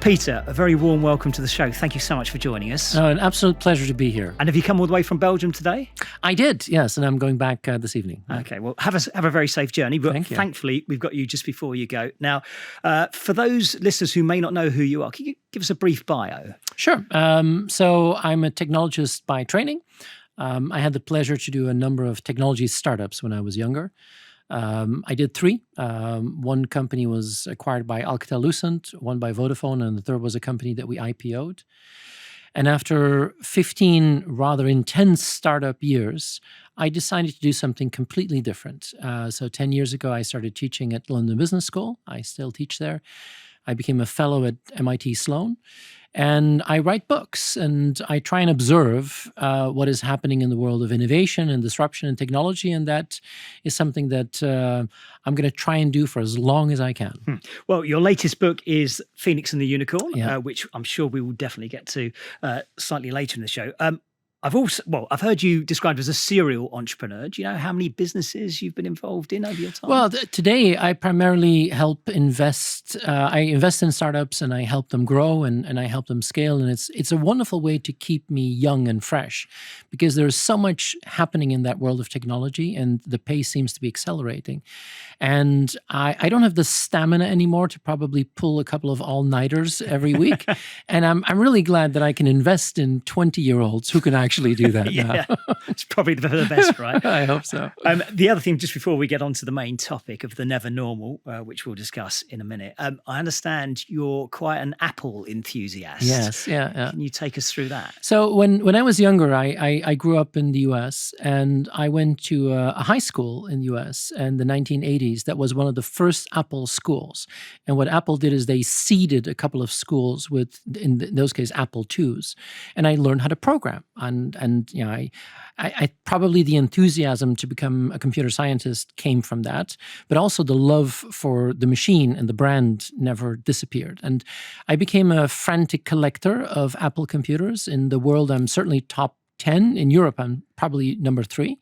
Peter, a very warm welcome to the show. Thank you so much for joining us. An absolute pleasure to be here. And have you come all the way from Belgium today? I did, yes, and I'm going back this evening. Okay, well, have a very safe journey. But Thank you. Thankfully, we've got you just before you go. Now, for those listeners who may not know who you are, can you give us a brief bio? Sure. So I'm a technologist by training. I had the pleasure to do a number of technology startups when I was younger. I did three. One company was acquired by Alcatel-Lucent, one by Vodafone, and the third was a company that we IPO'd. And after 15 rather intense startup years, I decided to do something completely different. So 10 years ago, I started teaching at London Business School. I still teach there. I became a fellow at MIT Sloan. And I write books, and I try and observe what is happening in the world of innovation and disruption and technology, and that is something that I'm going to try and do for as long as I can. Well, your latest book is Phoenix and the Unicorn, which I'm sure we will definitely get to slightly later in the show. I've heard you described as a serial entrepreneur. Do you know how many businesses you've been involved in over your time? Well, today I primarily help invest. I invest in startups and I help them grow and I help them scale. And it's a wonderful way to keep me young and fresh because there's so much happening in that world of technology and the pace seems to be accelerating. And I don't have the stamina anymore to probably pull a couple of all-nighters every week. And I'm really glad that I can invest in 20-year-olds who can actually do that now. It's probably the best, right? I hope so. The other thing, just before we get on to the main topic of the never normal, which we'll discuss in a minute, I understand you're quite an Apple enthusiast. Yes, yeah. Can you take us through that? So when I was younger, I grew up in the US and I went to a high school in the US in the 1980s that was one of the first Apple schools. And what Apple did is they seeded a couple of schools with, in those cases, Apple IIs. And I learned how to program. And you know, I probably the enthusiasm to become a computer scientist came from that, but also the love for the machine and the brand never disappeared. And I became a frantic collector of Apple computers. In the world, I'm certainly top 10. In Europe, I'm probably number 3.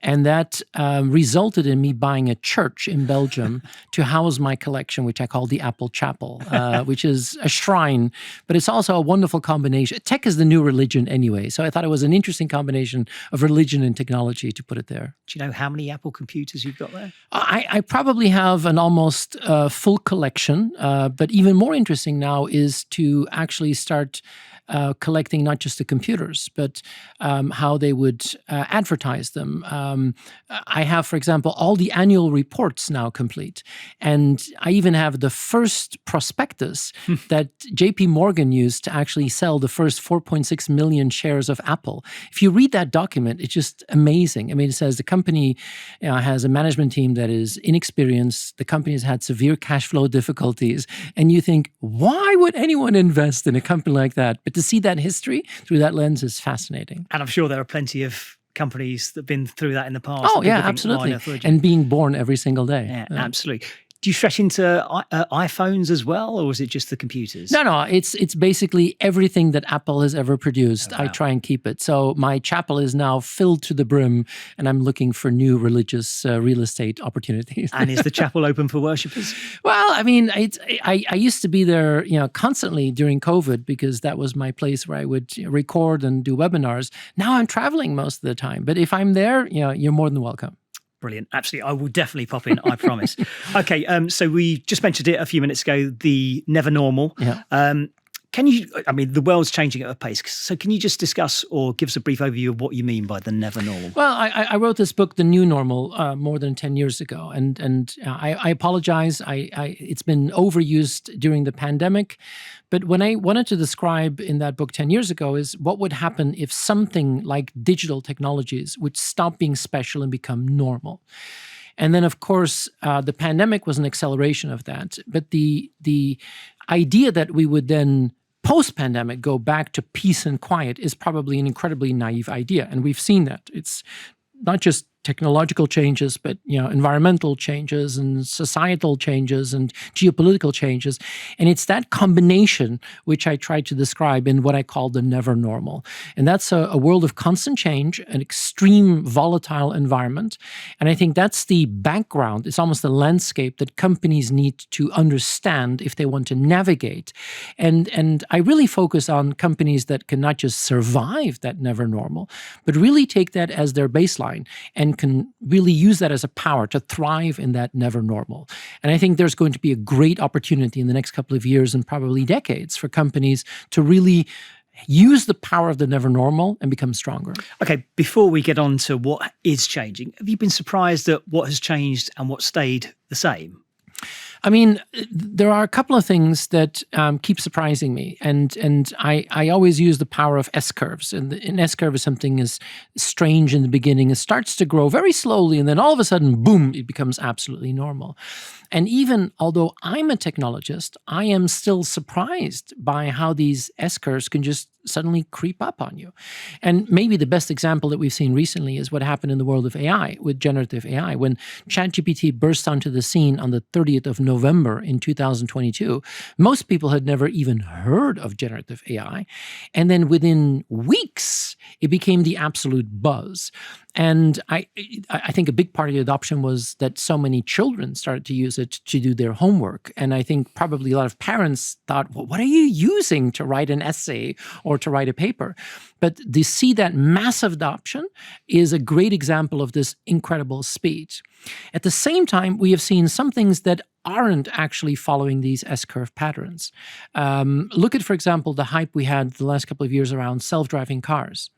And that resulted in me buying a church in Belgium to house my collection, which I call the Apple Chapel, which is a shrine, but it's also a wonderful combination. Tech is the new religion anyway, so I thought it was an interesting combination of religion and technology to put it there. Do you know how many Apple computers you've got there? I probably have an almost full collection, but even more interesting now is to actually start collecting not just the computers, but how they would advertise them. I have, for example, all the annual reports now complete. And I even have the first prospectus that JP Morgan used to actually sell the first 4.6 million shares of Apple. If you read that document, it's just amazing. I mean, it says the company has a management team that is inexperienced. The company has had severe cash flow difficulties. And you think, why would anyone invest in a company like that? But to see that history through that lens is fascinating. And I'm sure there are plenty of companies that have been through that in the past. Oh, yeah, absolutely. And being born every single day. Yeah, absolutely. Do you stretch into iPhones as well, or is it just the computers? No. It's basically everything that Apple has ever produced. Oh, wow. I try and keep it. So my chapel is now filled to the brim, and I'm looking for new religious real estate opportunities. And is the chapel open for worshippers? Well, I mean, I used to be there, constantly during COVID because that was my place where I would record and do webinars. Now I'm traveling most of the time, but if I'm there, you're more than welcome. Brilliant. Absolutely. I will definitely pop in, I promise. Okay, so we just mentioned it a few minutes ago, the never normal. Yeah. The world's changing at a pace. So can you just discuss or give us a brief overview of what you mean by the never normal? Well, I wrote this book, The New Normal, more than 10 years ago. And I apologize. It's been overused during the pandemic. But when I wanted to describe in that book 10 years ago is what would happen if something like digital technologies would stop being special and become normal. And then, of course, the pandemic was an acceleration of that. But the idea that we would then post-pandemic go back to peace and quiet is probably an incredibly naive idea. And we've seen that. It's not just technological changes, but environmental changes and societal changes and geopolitical changes. And it's that combination which I try to describe in what I call the never normal. And that's a world of constant change, an extreme volatile environment. And I think that's the background. It's almost the landscape that companies need to understand if they want to navigate. And I really focus on companies that can not just survive that never normal, but really take that as their baseline and can really use that as a power to thrive in that never normal. And I think there's going to be a great opportunity in the next couple of years and probably decades for companies to really use the power of the never normal and become stronger. Okay, before we get on to what is changing, have you been surprised at what has changed and what stayed the same? I mean, there are a couple of things that keep surprising me, and I always use the power of S-curves. And an S-curve is something is strange in the beginning. It starts to grow very slowly, and then all of a sudden, boom, it becomes absolutely normal. And even although I'm a technologist, I am still surprised by how these S-curves can just suddenly creep up on you. And maybe the best example that we've seen recently is what happened in the world of AI with generative AI. When ChatGPT burst onto the scene on the 30th of November in 2022, most people had never even heard of generative AI. And then within weeks, it became the absolute buzz. And I think a big part of the adoption was that so many children started to use it to do their homework. And I think probably a lot of parents thought, well, what are you using to write an essay or to write a paper? But to see that massive adoption is a great example of this incredible speed. At the same time, we have seen some things that aren't actually following these S-curve patterns. Look at, for example, the hype we had the last couple of years around self-driving cars.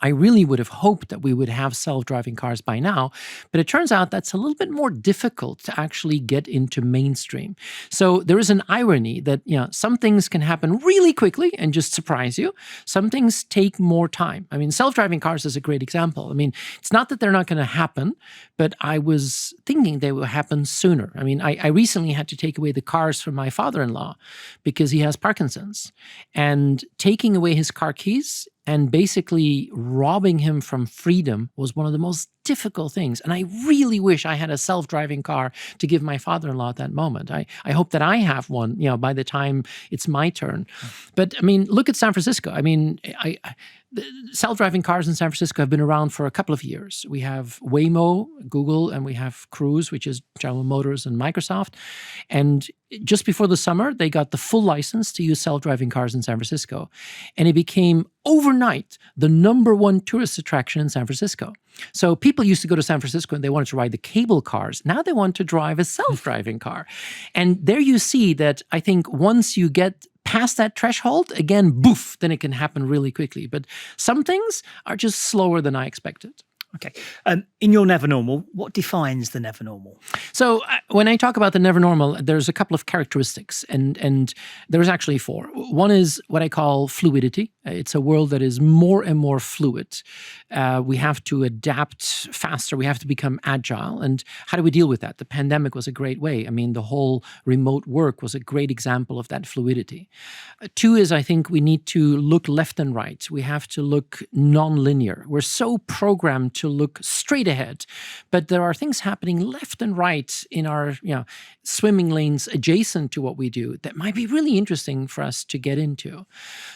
I really would have hoped that we would have self-driving cars by now, but it turns out that's a little bit more difficult to actually get into mainstream. So there is an irony that some things can happen really quickly and just surprise you. Some things take more time. I mean, self-driving cars is a great example. I mean, it's not that they're not going to happen, but I was thinking they will happen sooner. I mean, I recently had to take away the cars from my father-in-law because he has Parkinson's, and taking away his car keys and basically robbing him from freedom was one of the most difficult things. And I really wish I had a self-driving car to give my father-in-law at that moment. I hope that I have one, by the time it's my turn. But I mean, look at San Francisco. I mean, the self-driving cars in San Francisco have been around for a couple of years. We have Waymo, Google, and we have Cruise, which is General Motors and Microsoft. And just before the summer, they got the full license to use self-driving cars in San Francisco. And it became overnight the #1 tourist attraction in San Francisco. So people used to go to San Francisco and they wanted to ride the cable cars. Now they want to drive a self-driving car. And there you see that I think once you get past that threshold, again, boof, then it can happen really quickly. But some things are just slower than I expected. Okay. In your never normal, what defines the never normal? So when I talk about the never normal, there's a couple of characteristics, and there's actually 4. One is what I call fluidity. It's a world that is more and more fluid. We have to adapt faster. We have to become agile. And how do we deal with that? The pandemic was a great way. I mean, the whole remote work was a great example of that fluidity. 2 is I think we need to look left and right. We have to look non-linear. We're so programmed to look straight ahead, but there are things happening left and right in our swimming lanes adjacent to what we do that might be really interesting for us to get into.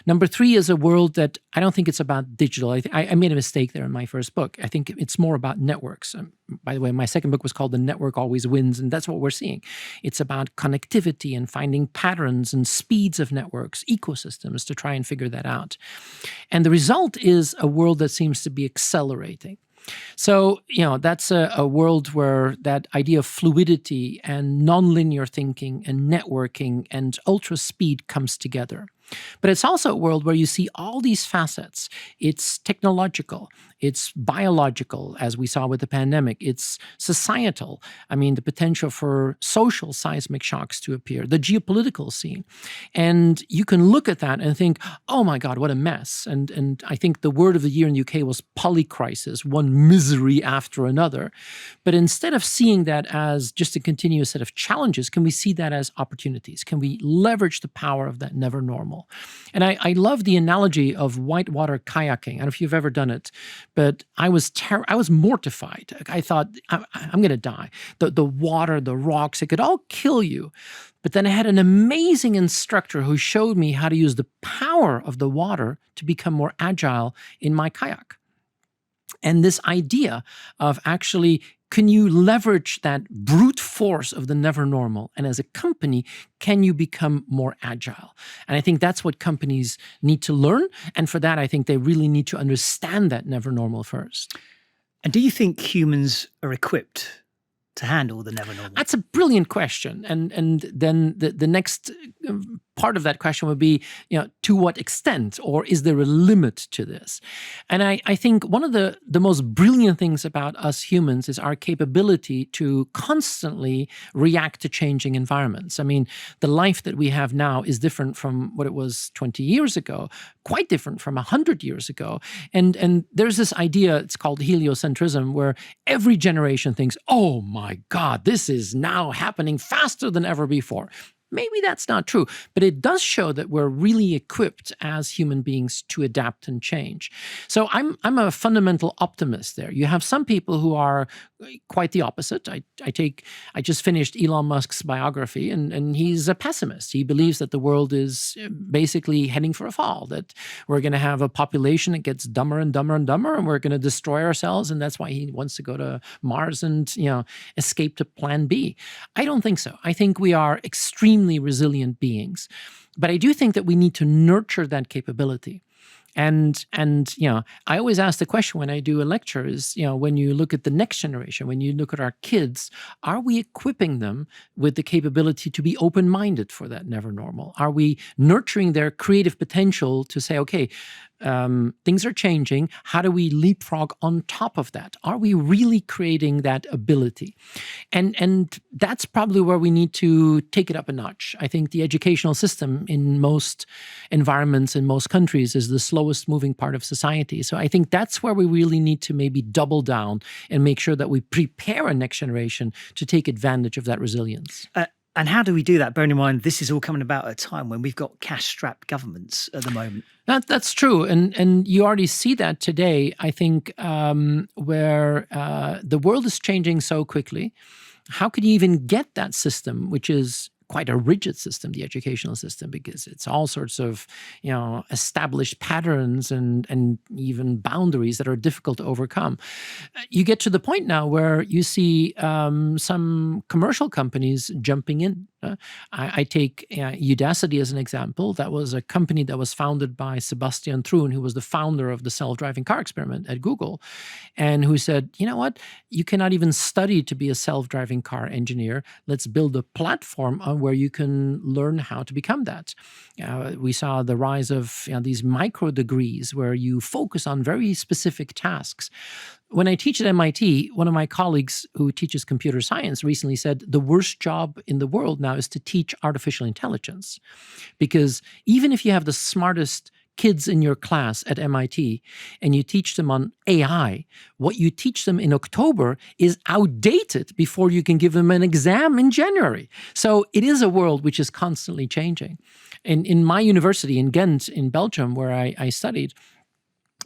Number 3 is a world that I don't think it's about digital. I made a mistake there in my first book. I think it's more about networks. By the way, my second book was called The Network Always Wins, and that's what we're seeing. It's about connectivity and finding patterns and speeds of networks, ecosystems to try and figure that out. And the result is a world that seems to be accelerating. So, that's a world where that idea of fluidity and nonlinear thinking and networking and ultra speed comes together. But it's also a world where you see all these facets. It's technological, it's biological, as we saw with the pandemic, it's societal. I mean, the potential for social seismic shocks to appear, the geopolitical scene. And you can look at that and think, oh my God, what a mess. And I think the word of the year in the UK was polycrisis, one misery after another. But instead of seeing that as just a continuous set of challenges, can we see that as opportunities? Can we leverage the power of that never normal? normal. And I love the analogy of whitewater kayaking. I don't know if you've ever done it, but I was mortified. I thought, I'm going to die. The water, the rocks, it could all kill you. But then I had an amazing instructor who showed me how to use the power of the water to become more agile in my kayak. And this idea of actually, can you leverage that brute force of the never normal? And as a company, can you become more agile? And I think that's what companies need to learn. And for that, I think they really need to understand that never normal first. And do you think humans are equipped to handle the never normal? That's a brilliant question. And then the next part of that question would be, to what extent, or is there a limit to this? And I think one of the most brilliant things about us humans is our capability to constantly react to changing environments. I mean, the life that we have now is different from what it was 20 years ago, quite different from 100 years ago. And there's this idea, it's called heliocentrism, where every generation thinks, oh my God, this is now happening faster than ever before. Maybe that's not true, but it does show that we're really equipped as human beings to adapt and change. So I'm a fundamental optimist there. You have some people who are quite the opposite. I just finished Elon Musk's biography, and he's a pessimist. He believes that the world is basically heading for a fall, that we're going to have a population that gets dumber and dumber and dumber, and we're going to destroy ourselves, and that's why he wants to go to Mars and escape to Plan B. I don't think so. I think we are extremely resilient beings. But I do think that we need to nurture that capability. And I always ask the question when I do a lecture is, when you look at the next generation, when you look at our kids, are we equipping them with the capability to be open-minded for that never normal? Are we nurturing their creative potential to say, okay, things are changing. How do we leapfrog on top of that? Are we really creating that ability? And that's probably where we need to take it up a notch. I think the educational system in most environments, in most countries, is the slowest moving part of society. So I think that's where we really need to maybe double down and make sure that we prepare a next generation to take advantage of that resilience. And how do we do that? Bearing in mind, this is all coming about at a time when we've got cash-strapped governments at the moment. That's true. And you already see that today, I think, where the world is changing so quickly. How could you even get that system, which is quite a rigid system, the educational system, because it's all sorts of, established patterns and even boundaries that are difficult to overcome. You get to the point now where you see some commercial companies jumping in. I take Udacity as an example. That was a company that was founded by Sebastian Thrun, who was the founder of the self-driving car experiment at Google, and who said, you know what, you cannot even study to be a self-driving car engineer. Let's build a platform on where you can learn how to become that. We saw the rise of these micro degrees where you focus on very specific tasks. When I teach at MIT, one of my colleagues who teaches computer science recently said the worst job in the world now is to teach artificial intelligence. Because even if you have the smartest kids in your class at MIT and you teach them on AI, what you teach them in October is outdated before you can give them an exam in January. So it is a world which is constantly changing. In my university in Ghent, in Belgium, where I studied,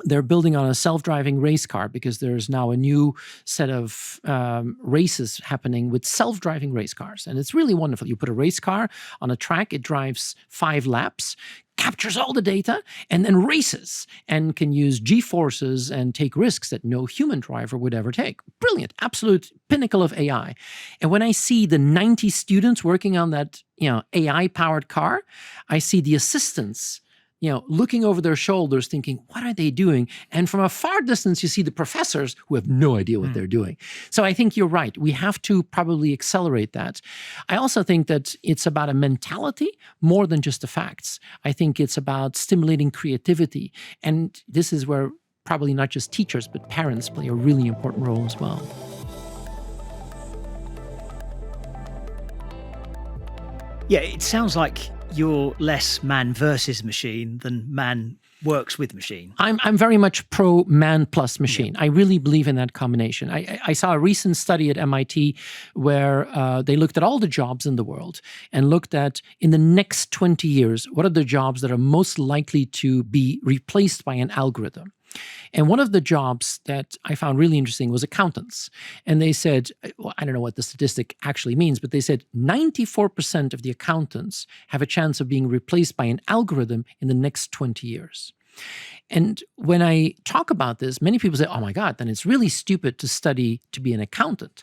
they're building on a self-driving race car because there's now a new set of races happening with self-driving race cars. And it's really wonderful. You put a race car on a track, it drives 5 laps, captures all the data, and then races and can use G-forces and take risks that no human driver would ever take. Brilliant, absolute pinnacle of AI. And when I see the 90 students working on that AI-powered car, I see the assistants looking over their shoulders thinking, what are they doing? And from a far distance, you see the professors who have no idea what they're doing. So I think you're right. We have to probably accelerate that. I also think that it's about a mentality more than just the facts. I think it's about stimulating creativity. And this is where probably not just teachers, but parents play a really important role as well. Yeah, it sounds like you're less man versus machine than man works with machine. I'm very much pro man plus machine. I really believe in that combination. I saw a recent study at MIT where they looked at all the jobs in the world and looked at, in the next 20 years, what are the jobs that are most likely to be replaced by an algorithm. And one of the jobs that I found really interesting was accountants. And they said, well, I don't know what the statistic actually means, but they said 94% of the accountants have a chance of being replaced by an algorithm in the next 20 years. And when I talk about this, many people say, oh my God, then it's really stupid to study to be an accountant.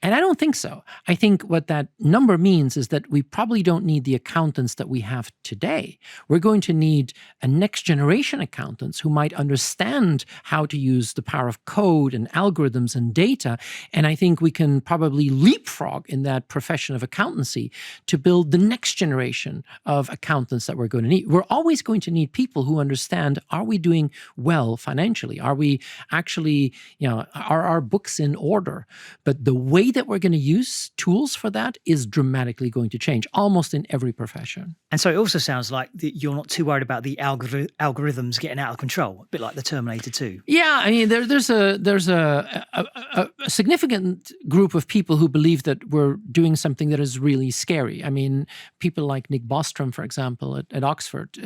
And I don't think so. I think what that number means is that we probably don't need the accountants that we have today. We're going to need a next generation accountants who might understand how to use the power of code and algorithms and data. And I think we can probably leapfrog in that profession of accountancy to build the next generation of accountants that we're going to need. We're always going to need people who understand, are we doing well financially? Are we actually, are our books in order? But the way that we're going to use tools for that is dramatically going to change, almost in every profession. And so it also sounds like that you're not too worried about the algorithms getting out of control, a bit like the Terminator 2. Yeah, I mean, there's a significant group of people who believe that we're doing something that is really scary. I mean, people like Nick Bostrom, for example, at Oxford,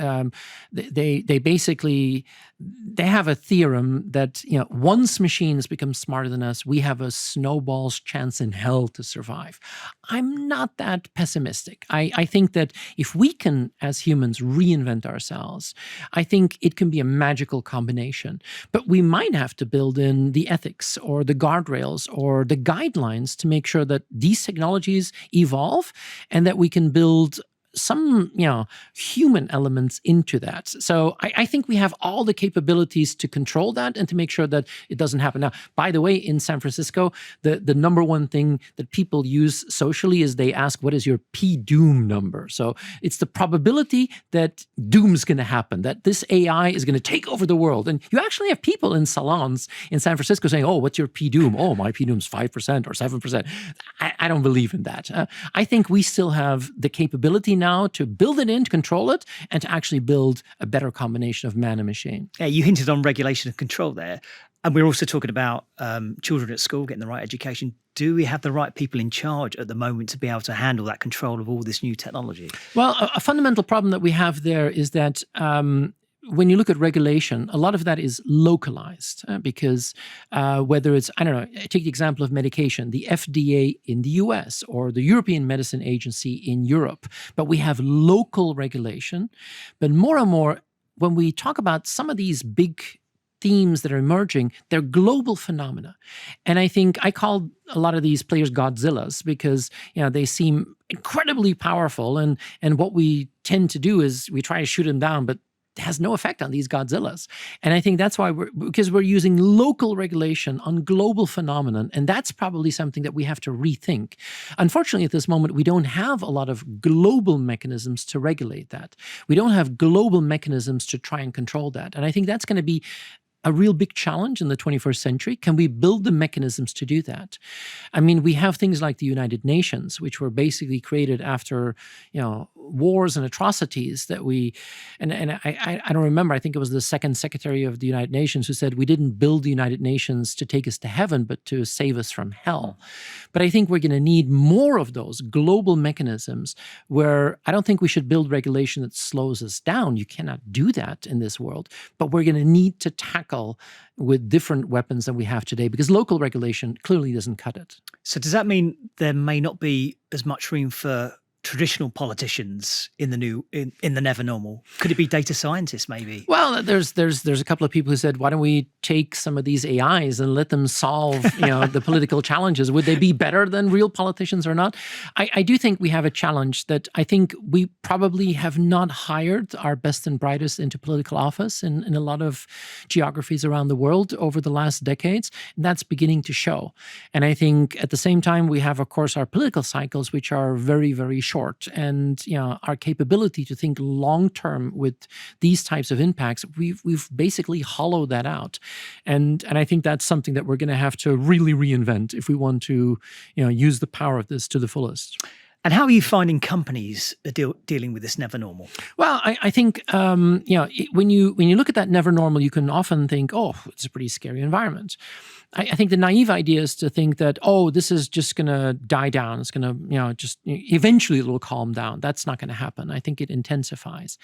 they basically have a theorem that once machines become smarter than us, we have a snowball's chance in hell to survive. I'm not that pessimistic. I think that if we can, as humans, reinvent ourselves, I think it can be a magical combination. But we might have to build in the ethics or the guardrails or the guidelines to make sure that these technologies evolve and that we can build some, human elements into that. So I think we have all the capabilities to control that and to make sure that it doesn't happen. Now, by the way, in San Francisco, the number one thing that people use socially is they ask, what is your P-doom number? So it's the probability that doom's going to happen, that this AI is going to take over the world. And you actually have people in salons in San Francisco saying, oh, what's your P-doom? Oh, my P-doom's 5% or 7%. I don't believe in that. I think we still have the capability now to build it in, to control it, and to actually build a better combination of man and machine. Yeah, you hinted on regulation and control there. And we're also talking about children at school getting the right education. Do we have the right people in charge at the moment to be able to handle that control of all this new technology? Well, a fundamental problem that we have there is that when you look at regulation, a lot of that is localized because whether it's, I don't know, take the example of medication, the FDA in the US or the European Medicine Agency in Europe, but we have local regulation. But more and more, when we talk about some of these big themes that are emerging, they're global phenomena. And I think I call a lot of these players Godzillas because they seem incredibly powerful. And what we tend to do is we try to shoot them down, but has no effect on these Godzillas. And I think that's why because we're using local regulation on global phenomenon, and that's probably something that we have to rethink. Unfortunately, at this moment, we don't have a lot of global mechanisms to regulate that. We don't have global mechanisms to try and control that. And I think that's going to be a real big challenge in the 21st century. Can we build the mechanisms to do that? I mean, we have things like the United Nations, which were basically created after, wars and atrocities that we, and I don't remember, I think it was the second secretary of the United Nations who said, we didn't build the United Nations to take us to heaven, but to save us from hell. But I think we're going to need more of those global mechanisms where I don't think we should build regulation that slows us down. You cannot do that in this world, but we're going to need to tackle with different weapons than we have today because local regulation clearly doesn't cut it. So does that mean there may not be as much room for traditional politicians in the never normal? Could it be data scientists maybe? Well, there's a couple of people who said, why don't we take some of these AIs and let them solve the political challenges? Would they be better than real politicians or not? I do think we have a challenge that I think we probably have not hired our best and brightest into political office in a lot of geographies around the world over the last decades, and that's beginning to show. And I think at the same time, we have, of course, our political cycles, which are very, very short, and our capability to think long term with these types of impacts, we've basically hollowed that out, and I think that's something that we're going to have to really reinvent if we want to use the power of this to the fullest. And how are you finding companies are dealing with this never normal? Well, I think when you look at that never normal, you can often think, oh, it's a pretty scary environment. I think the naive idea is to think that, oh, this is just going to die down. It's going to, just eventually it will calm down. That's not going to happen. I think it intensifies.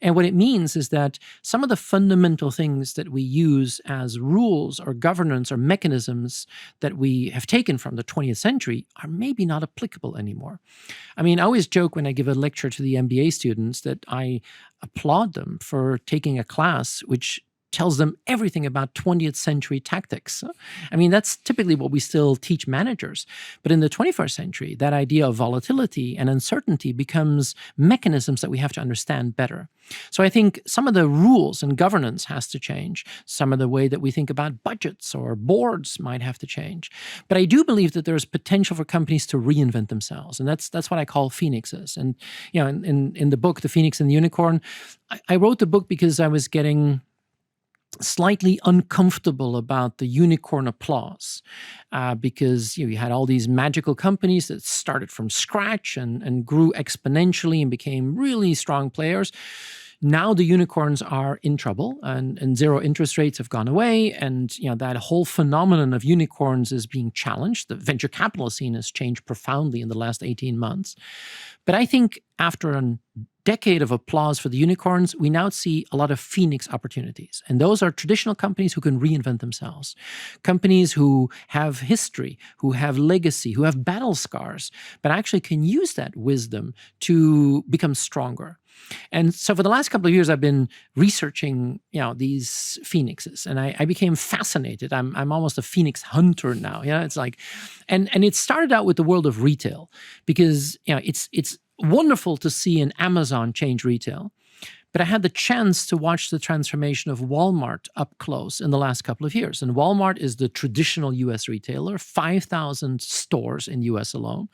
And what it means is that some of the fundamental things that we use as rules or governance or mechanisms that we have taken from the 20th century are maybe not applicable anymore. I mean, I always joke when I give a lecture to the MBA students that I applaud them for taking a class which tells them everything about 20th century tactics. I mean, that's typically what we still teach managers. But in the 21st century, that idea of volatility and uncertainty becomes mechanisms that we have to understand better. So I think some of the rules and governance has to change. Some of the way that we think about budgets or boards might have to change. But I do believe that there's potential for companies to reinvent themselves. And that's what I call phoenixes. And in the book, The Phoenix and the Unicorn, I wrote the book because I was getting slightly uncomfortable about the unicorn applause because you had all these magical companies that started from scratch and grew exponentially and became really strong players. Now the unicorns are in trouble and zero interest rates have gone away. And that whole phenomenon of unicorns is being challenged. The venture capital scene has changed profoundly in the last 18 months. But I think after a decade of applause for the unicorns, we now see a lot of phoenix opportunities. And those are traditional companies who can reinvent themselves. Companies who have history, who have legacy, who have battle scars, but actually can use that wisdom to become stronger. And so for the last couple of years, I've been researching, these phoenixes, and I became fascinated. I'm almost a phoenix hunter now. It's like, and it started out with the world of retail because it's wonderful to see an Amazon change retail. But I had the chance to watch the transformation of Walmart up close in the last couple of years. And Walmart is the traditional U.S. retailer, 5,000 stores in U.S. alone.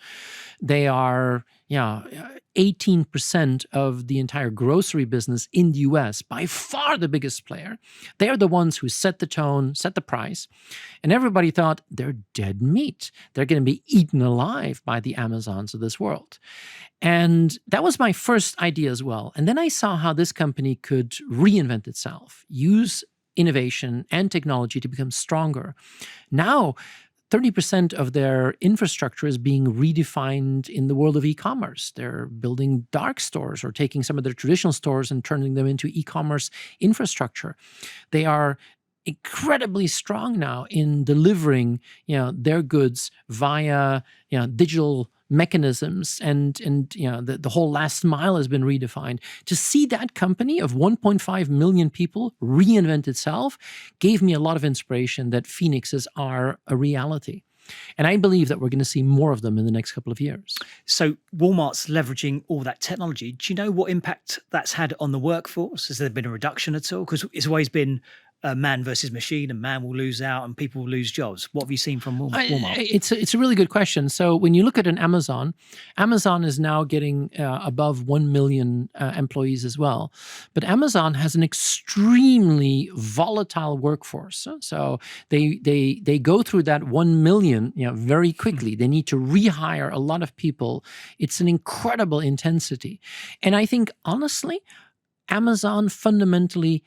They are 18% of the entire grocery business in the U.S., by far the biggest player. They are the ones who set the tone, set the price. And everybody thought they're dead meat. They're going to be eaten alive by the Amazons of this world. And that was my first idea as well. And then I saw how this company could reinvent itself, use innovation and technology to become stronger. Now, 30% of their infrastructure is being redefined in the world of e-commerce. They're building dark stores or taking some of their traditional stores and turning them into e-commerce infrastructure. They are incredibly strong now in delivering, their goods via, digital mechanisms, and the whole last mile has been redefined. To see that company of 1.5 million people reinvent itself gave me a lot of inspiration that phoenixes are a reality. And I believe that we're going to see more of them in the next couple of years. So Walmart's leveraging all that technology. Do you know what impact that's had on the workforce? Has there been a reduction at all? Because it's always been man versus machine, and man will lose out and people will lose jobs. What have you seen from Walmart? It's a really good question. So when you look at an Amazon is now getting above 1 million employees as well. But Amazon has an extremely volatile workforce. So they go through that 1 million very quickly. They need to rehire a lot of people. It's an incredible intensity. And I think, honestly, Amazon fundamentally,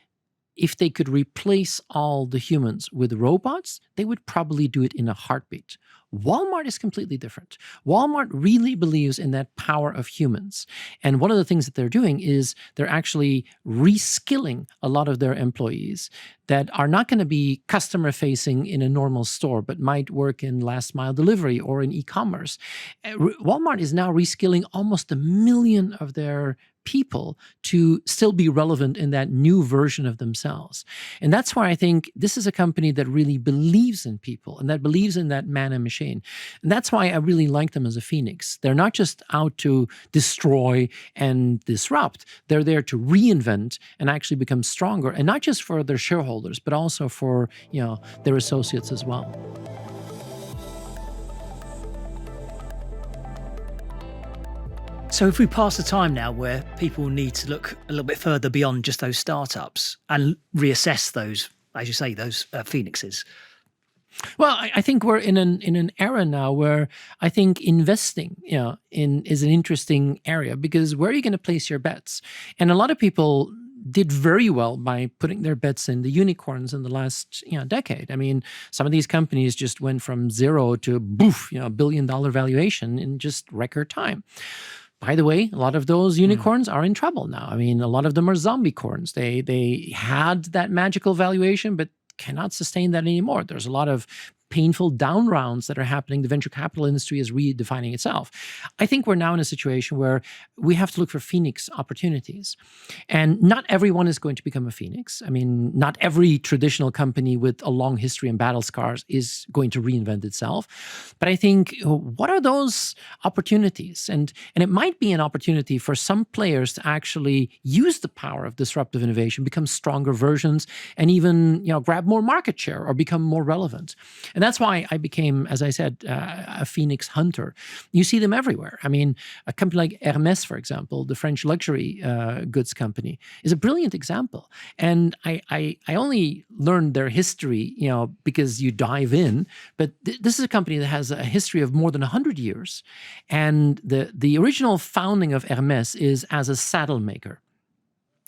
if they could replace all the humans with robots, they would probably do it in a heartbeat. Walmart is completely different. Walmart really believes in that power of humans. And one of the things that they're doing is they're actually reskilling a lot of their employees that are not going to be customer facing in a normal store, but might work in last mile delivery or in e-commerce. Walmart is now reskilling almost 1 million of their people to still be relevant in that new version of themselves. And that's why I think this is a company that really believes in people and that believes in that man and machine. And that's why I really like them as a phoenix. They're not just out to destroy and disrupt. They're there to reinvent and actually become stronger, and not just for their shareholders, but also for, their associates as well. So if we pass the time now where people need to look a little bit further beyond just those startups and reassess those, as you say, those phoenixes, Well, I think we're in an era now where I think investing, is an interesting area, because where are you going to place your bets? And a lot of people did very well by putting their bets in the unicorns in the last decade. I mean, some of these companies just went from zero to boof, $1 billion valuation in just record time. By the way, a lot of those unicorns are in trouble now. I mean, a lot of them are zombie-corns. They had that magical valuation, but cannot sustain that anymore. There's a lot of painful down rounds that are happening. The venture capital industry is redefining itself. I think we're now in a situation where we have to look for Phoenix opportunities. And not everyone is going to become a Phoenix. I mean, not every traditional company with a long history and battle scars is going to reinvent itself. But I think, what are those opportunities? And it might be an opportunity for some players to actually use the power of disruptive innovation, become stronger versions, and even grab more market share or become more relevant. And that's why I became, as I said, a Phoenix hunter. You see them everywhere. I mean, a company like Hermès, for example, the French luxury goods company, is a brilliant example. And I only learned their history, because you dive in. But this is a company that has a history of more than 100 years. And the original founding of Hermès is as a saddle maker.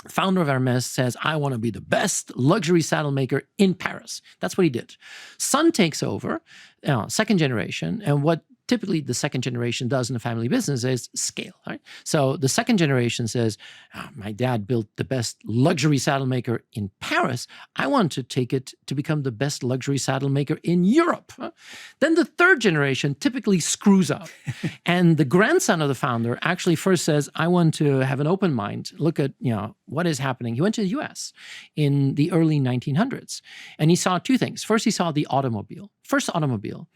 Founder of Hermès says, I want to be the best luxury saddle maker in Paris. That's what he did. Son takes over, second generation, and what typically the second generation does in a family business is scale, right? So the second generation says, my dad built the best luxury saddle maker in Paris. I want to take it to become the best luxury saddle maker in Europe. Then the third generation typically screws up. And the grandson of the founder actually first says, I want to have an open mind, look at, what is happening. He went to the US in the early 1900s, and he saw two things. First, he saw the first automobile.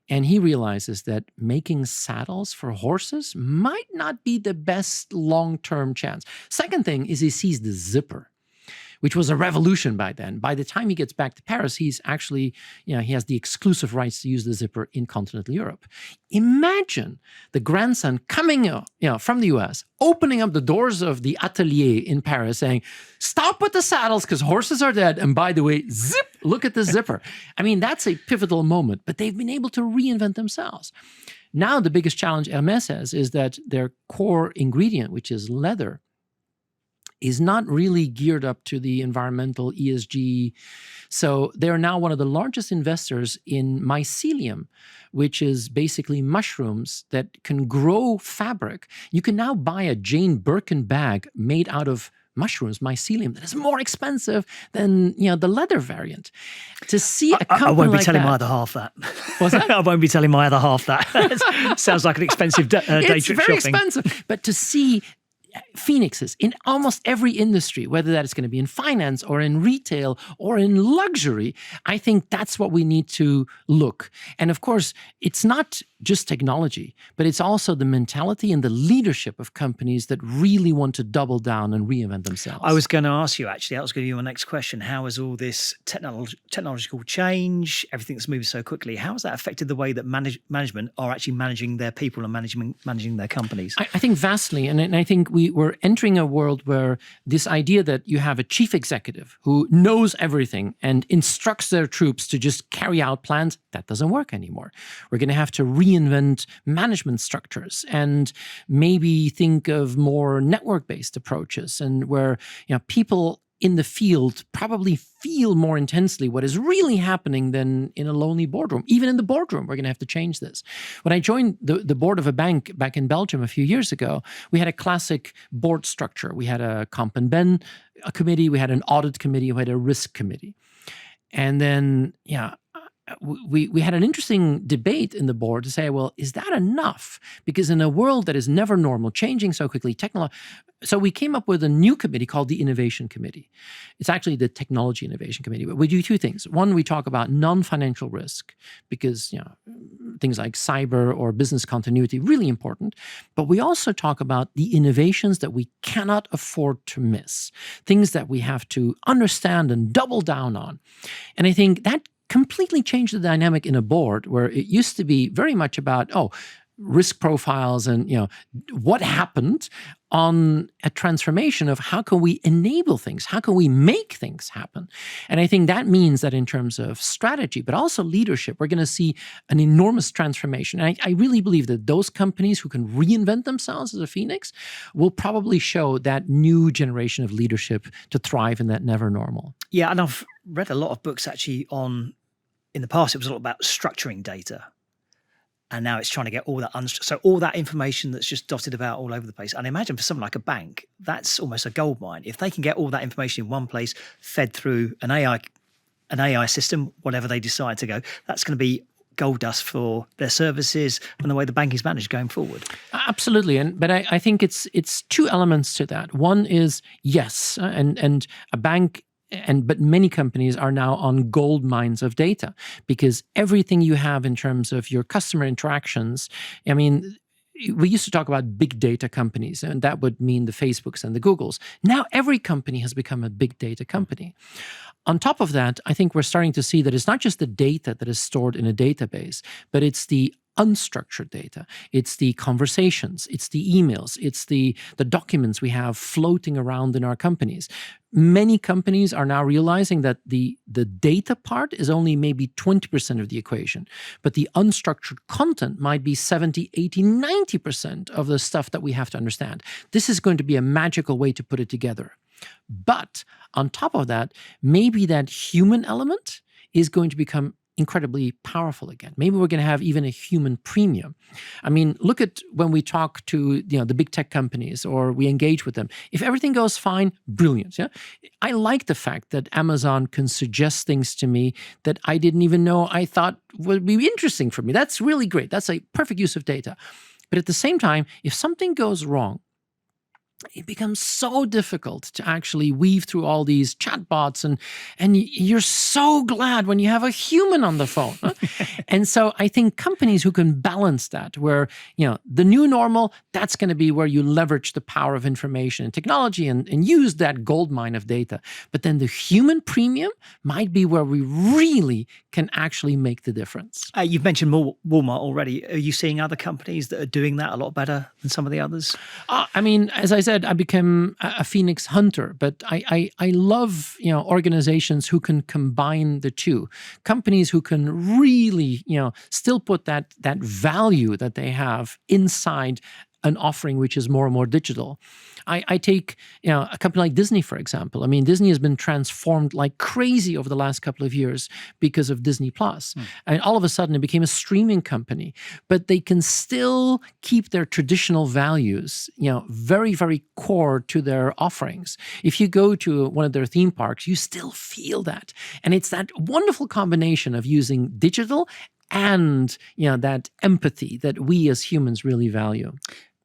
And he realizes that making saddles for horses might not be the best long-term chance. Second thing is he sees the zipper, which was a revolution by then. By the time he gets back to Paris, he's actually, he has the exclusive rights to use the zipper in continental Europe. Imagine the grandson coming from the US, opening up the doors of the atelier in Paris, saying, stop with the saddles because horses are dead. And by the way, zip, look at the zipper. I mean, that's a pivotal moment, but they've been able to reinvent themselves. Now, the biggest challenge Hermès has is that their core ingredient, which is leather, is not really geared up to the environmental ESG. So they're now one of the largest investors in mycelium, which is basically mushrooms that can grow fabric. You can now buy a Jane Birkin bag made out of mushrooms, mycelium, that is more expensive than the leather variant. To see a company I won't be like telling that, my other half that. What's that? I won't be telling my other half that. Sounds like an expensive day trip shopping. It's very expensive. But to see Phoenixes in almost every industry, whether that is going to be in finance or in retail or in luxury, I think that's what we need to look. And of course, it's not just technology, but it's also the mentality and the leadership of companies that really want to double down and reinvent themselves. I was going to ask you, actually, that was going to be my next question. How has all this technological change, everything that's moving so quickly, how has that affected the way that management are actually managing their people and managing their companies? I think vastly. And I think we're entering a world where this idea that you have a chief executive who knows everything and instructs their troops to just carry out plans, that doesn't work anymore. We're going to have to reinvent management structures and maybe think of more network-based approaches, and where people in the field probably feel more intensely what is really happening than in a lonely boardroom. Even in the boardroom, we're going to have to change this. When I joined the board of a bank back in Belgium a few years ago, we had a classic board structure. We had a comp and ben committee, we had an audit committee, we had a risk committee. And then, we had an interesting debate in the board to say, well, is that enough? Because in a world that is never normal, changing so quickly, so we came up with a new committee called the Innovation Committee. It's actually the Technology Innovation Committee. But we do two things. One, we talk about non-financial risk, because things like cyber or business continuity, really important. But we also talk about the innovations that we cannot afford to miss, things that we have to understand and double down on. And I think that completely changed the dynamic in a board where it used to be very much about, risk profiles and, what happened. on a transformation of how can we enable things, how can we make things happen. And I think that means that in terms of strategy, but also leadership, we're going to see an enormous transformation. And I really believe that those companies who can reinvent themselves as a phoenix will probably show that new generation of leadership to thrive in that never normal. Yeah, and I've read a lot of books actually on, in the past it was a lot about structuring data. And now it's trying to get all that so all that information that's just dotted about all over the place. And imagine for something like a bank, that's almost a gold mine. If they can get all that information in one place, fed through an AI system, whatever they decide to go, that's going to be gold dust for their services and the way the bank is managed going forward. Absolutely, but I think it's two elements to that. One is yes, and a bank. But many companies are now on gold mines of data, because everything you have in terms of your customer interactions, I mean, we used to talk about big data companies, and that would mean the Facebooks and the Googles. Now every company has become a big data company. On top of that, I think we're starting to see that it's not just the data that is stored in a database, but it's the unstructured data. It's the conversations, it's the emails, it's the documents we have floating around in our companies. Many companies are now realizing that the data part is only maybe 20% of the equation, but the unstructured content might be 70, 80, 90% of the stuff that we have to understand. This is going to be a magical way to put it together. But on top of that, maybe that human element is going to become incredibly powerful again. Maybe we're going to have even a human premium. I mean, look at when we talk to the big tech companies or we engage with them. If everything goes fine, brilliant. Yeah, I like the fact that Amazon can suggest things to me that I didn't even know I thought would be interesting for me. That's really great. That's a perfect use of data. But at the same time, if something goes wrong, it becomes so difficult to actually weave through all these chatbots, and you're so glad when you have a human on the phone. Huh? And so I think companies who can balance that, where the new normal, that's going to be where you leverage the power of information and technology and use that gold mine of data. But then the human premium might be where we really can actually make the difference. You've mentioned Walmart already. Are you seeing other companies that are doing that a lot better than some of the others? I mean, as I said, I became a phoenix hunter, but I love organizations who can combine the two, companies who can really still put that value that they have inside an offering which is more and more digital. I take a company like Disney, for example. I mean, Disney has been transformed like crazy over the last couple of years because of Disney Plus. And all of a sudden it became a streaming company, but they can still keep their traditional values, very, very core to their offerings. If you go to one of their theme parks, you still feel that. And it's that wonderful combination of using digital and that empathy that we as humans really value.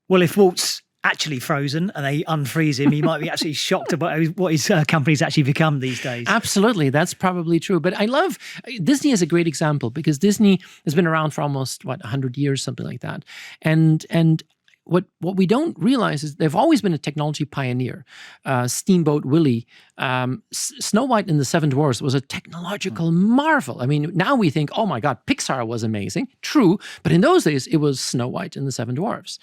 Well, if Walt's actually frozen and they unfreeze him, he might be actually shocked about what his company's actually become these days. Absolutely, that's probably true. But I love Disney is a great example, because Disney has been around for almost 100 years, something like that, and what we don't realize is they've always been a technology pioneer. Steamboat Willie, Snow White and the Seven Dwarfs was a technological marvel. I mean, now we think, oh my God, Pixar was amazing. True, but in those days, it was Snow White and the Seven Dwarfs.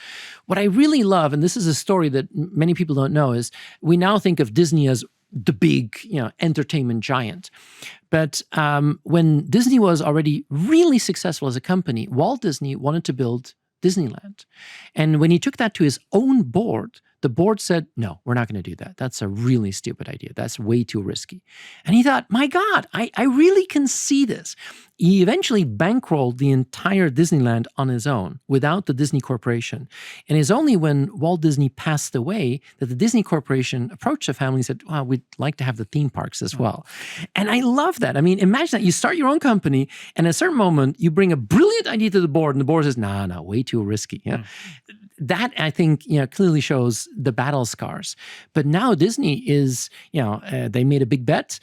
What I really love, and this is a story that many people don't know, is we now think of Disney as the big, entertainment giant. But when Disney was already really successful as a company, Walt Disney wanted to build Disneyland. And when he took that to his own board, the board said, no, we're not going to do that. That's a really stupid idea. That's way too risky. And he thought, my God, I really can see this. He eventually bankrolled the entire Disneyland on his own without the Disney Corporation. And it's only when Walt Disney passed away that the Disney Corporation approached the family and said, well, we'd like to have the theme parks as well. And I love that. I mean, imagine that you start your own company and at a certain moment you bring a brilliant idea to the board and the board says, no, way too risky. Yeah. That, I think, clearly shows the battle scars. But now Disney is, they made a big bet.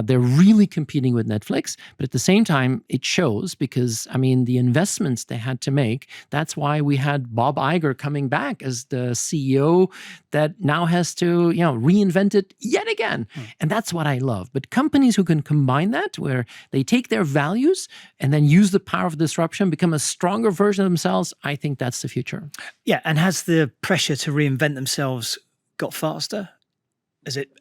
They're really competing with Netflix. But at the same time, it shows because, I mean, the investments they had to make, that's why we had Bob Iger coming back as the CEO that now has to, reinvent it yet again. And that's what I love. But companies who can combine that, where they take their values and then use the power of disruption, become a stronger version of themselves, I think that's the future. Yeah. And has the pressure to reinvent themselves got faster?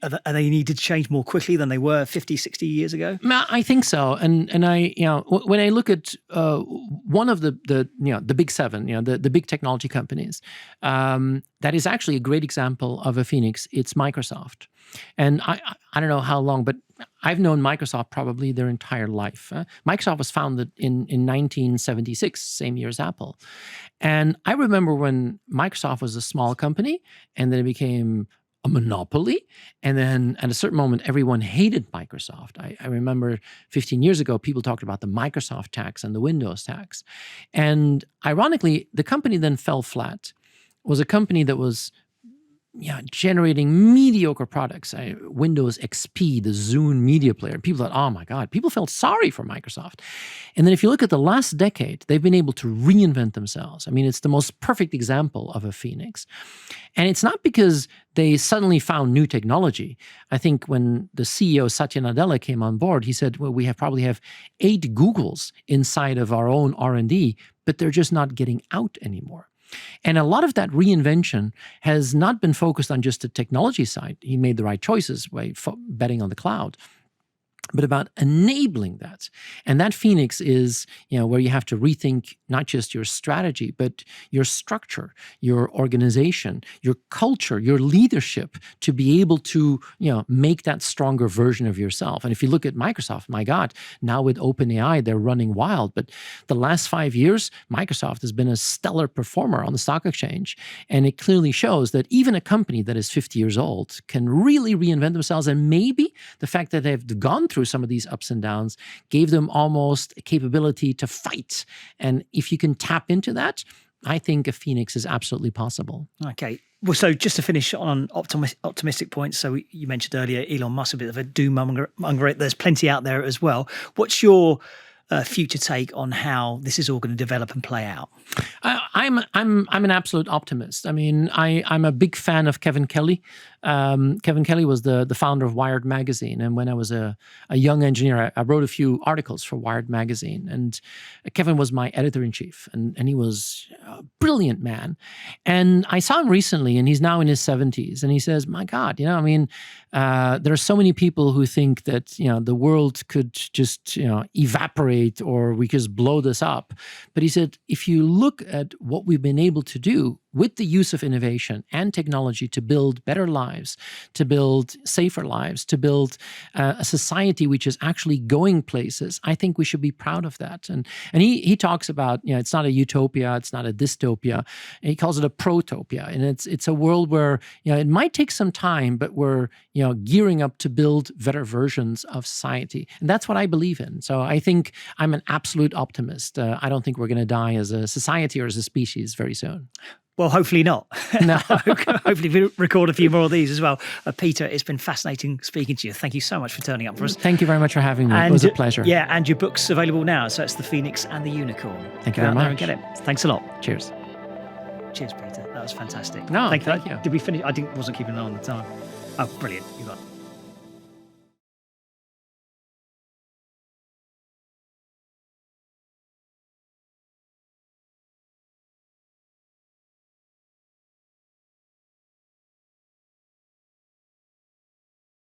Are they needed to change more quickly than they were 50, 60 years ago? I think so. And I, when I look at one of the big seven, the big technology companies, that is actually a great example of a phoenix. It's Microsoft. And I don't know how long, but I've known Microsoft probably their entire life. Microsoft was founded in 1976, same year as Apple. And I remember when Microsoft was a small company and then it became a monopoly. And then at a certain moment, everyone hated Microsoft. I remember 15 years ago, people talked about the Microsoft tax and the Windows tax. And ironically, the company then fell flat. It was a company that was generating mediocre products. Windows XP, the Zune media player. People thought, oh my God, people felt sorry for Microsoft. And then if you look at the last decade, they've been able to reinvent themselves. I mean, it's the most perfect example of a phoenix. And it's not because they suddenly found new technology. I think when the CEO, Satya Nadella, came on board, he said, well, we probably have 8 Googles inside of our own R&D, but they're just not getting out anymore. And a lot of that reinvention has not been focused on just the technology side. He made the right choices by betting on the cloud, but about enabling that. And that phoenix is, where you have to rethink not just your strategy, but your structure, your organization, your culture, your leadership to be able to, make that stronger version of yourself. And if you look at Microsoft, my God, now with OpenAI, they're running wild. But the last 5 years, Microsoft has been a stellar performer on the stock exchange. And it clearly shows that even a company that is 50 years old can really reinvent themselves. And maybe the fact that they've gone through some of these ups and downs gave them almost a capability to fight. And if you can tap into that, I think a phoenix is absolutely possible. Okay. Well, so just to finish on optimistic points, so you mentioned earlier Elon Musk, a bit of a doom monger. There's plenty out there as well. What's your future take on how this is all going to develop and play out? I'm an absolute optimist. I mean, I'm a big fan of Kevin Kelly. Kevin Kelly was the founder of Wired magazine, and when I was a young engineer, I wrote a few articles for Wired magazine. And Kevin was my editor-in-chief, and he was a brilliant man. And I saw him recently, and he's now in his 70s, and he says, "My God, there are so many people who think that the world could just evaporate or we just blow this up." But he said, if you look at what we've been able to do with the use of innovation and technology to build better lives, to build safer lives, to build a society which is actually going places, I think we should be proud of that. And he talks about, it's not a utopia, it's not a dystopia. He calls it a protopia. And it's a world where, it might take some time, but we're, gearing up to build better versions of society. And that's what I believe in. So I think I'm an absolute optimist. I don't think we're going to die as a society or as a species very soon. Well, hopefully not. No. Hopefully we record a few more of these as well. Peter, it's been fascinating speaking to you. Thank you so much for turning up for us. Thank you very much for having me. It was a pleasure. Yeah, and your book's available now. So it's The Phoenix and the Unicorn. Thank you very much. Get it. Thanks a lot. Cheers. Cheers, Peter. That was fantastic. No, thank you. Did we finish? I wasn't keeping an eye on the time. Oh, brilliant. You got